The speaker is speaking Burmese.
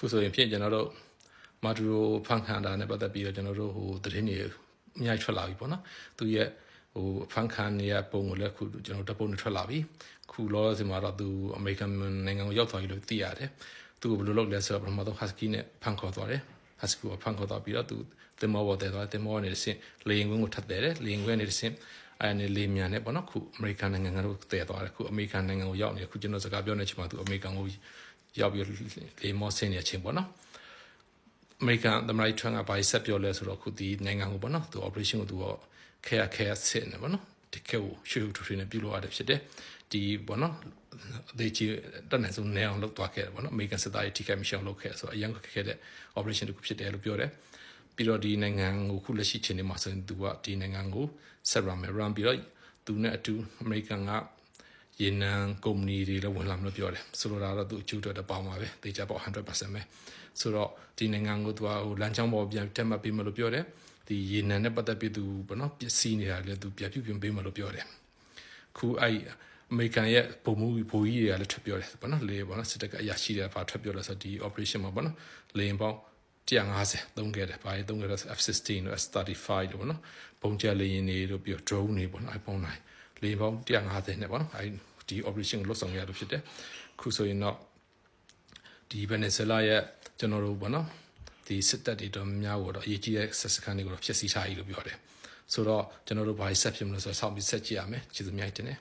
ခုဆိုရင်ဖြင့်ကျွန်တော်တို့မာဒူရိုဖန်ခန်တာနဲ့ပတ်သက်ပြီးတော့ကျွန်တော်တို့ဟိုသတင်းတွေအများကြီးထွက်လာပြီပေါ့နော်သူရဲ့ဟိုဖန်ခန်နေရပုံကိုလည်းခုကျွန်တော်တပုံနဲ့ထွက်လာပြီခုလောဆယ်မှာတော့သူအမေရိကန်နိုင်ငံကိုရောက်သွားပြီလို့သိရတယ်သူကဘယ်လိုလုပ်လဲဆိုတော့ပထမဆုံး Husky နဲ့ဖန်ခေါ်သွားတယ် Husky ကိုဖန်ခေါ်သွားပြီးတော့သူတင်မောပေါ်တဲသွားတင်မောနေတဲ့စင်လေရင်ကွင်းကိုထပ်တယ်လေရင်ကွင်းနေတဲ့စင်အဲ့နဲ့လေမြန်နဲ့ပေါ့နော်ခုအမေရိကန်နိုင်ငံကိုတဲသွားတယ်ခုအမေရိကန်နိုင်ငံကိုရောက်နေခုကျွန်တော်စကားပြောနေချိန်မှာသူအမေရိကန်ကိုရောက်ပြီးလေမောဆင်းနေချိန်ပေါ့နော်အမေရိကန်သမ္မတထရန့်ကဘာဆက်ပြောလဲဆိုတော့ခုဒီနိုင်ငံကိုပေါ့နော်သူ operation ကိုသူကခဲဆင်းနေပေါ့နော်ဒီကဲကိုရှေ့ထူထူနဲ့ပြုလုပ်ရတဲ့ဖြစ်တယ်ဒီပေါ့နော်အသေးကြီးတနက်ဆုံးနေအောင်လုပ်သွားခဲ့တယ်ပေါ့နော်အမေရိကန်စစ်သားတွေထိခိုက်မရှောင်လုပ်ခဲ့ဆိုတော့အရန်ခက်ခဲတဲ့ operation တခုဖြစ်တယ်လို့ပြောတယ်ပြီးတော့ဒီနိုင်ငံကိုခုလက်ရှိချိန်နေမှာဆိုရင်သူကဒီနိုင်ငံကိုဆက်ရမယ်run ပြီးတော့သူနဲ့အတူအမေရိကန်ကရေနံကုမ္ပဏီတွေလည်းဝင်လာမလို့ပြောတယ်ဆိုတော့ဒါတော့သူအကျိုးအတွက်ပေါင်းပါပဲတေချာပေါ့ 100% ပဲဆိုတော့ဒီနိုင်ငံကိုသူကဟိုလမ်းကြောင်းပေါ်ပြန်တက်မှတ်ပေးမလို့ပြောတယ်ဒီရေနံနဲ့ပတ်သက်ပြီးသူပေါ့နော်ပစ္စည်းနေတာလည်းသူပြပြုပြင်ပေးမလို့ပြောတယ်ခုအဲ့အမေရိကန်ရဲ့ဗိုလ်မှူးကြီးတွေကလည်းထွက်ပြောတယ်ပေါ့နော်လေပေါ့နော်စစ်တပ်ကအရာရှိတွေကထွက်ပြောလဲဆိုဒီ operation မှာပေါ့နော်လေရင်ပေါင်း150သုံးခဲ့တယ်ဘာတွေသုံးခဲ့လဲဆို F16 တို့ S35 တို့ပေါ့နော်ပုံကျလေရင်တွေတို့ပြီးတော့ drone တွေပေါ့နော် iPhone 9လေရင်ပေါင်း150နဲ့ပေါ့နော်အဲ့ဒီ operation ကိုလုပ်ဆောင်ရလို့ဖြစ်တယ်ခုဆိုရင်တော့ဒီ Venezuela ရဲ့ကျွန်တော်တို့ပေါ့နော်ဒီစစ်တပ်တွေတော့များတော့အရေးကြီးတဲ့ဆက်စခန်းတွေကိုတော့ဖျက်ဆီးထားပြီလို့ပြောတယ်ဆိုတော့ကျွန်တော်တို့ဘာဆက်ဖြစ်မလို့ဆိုတော့စောင့်ပြီးဆက်ကြည့်ရမယ်ကျေးဇူးများတင်တယ်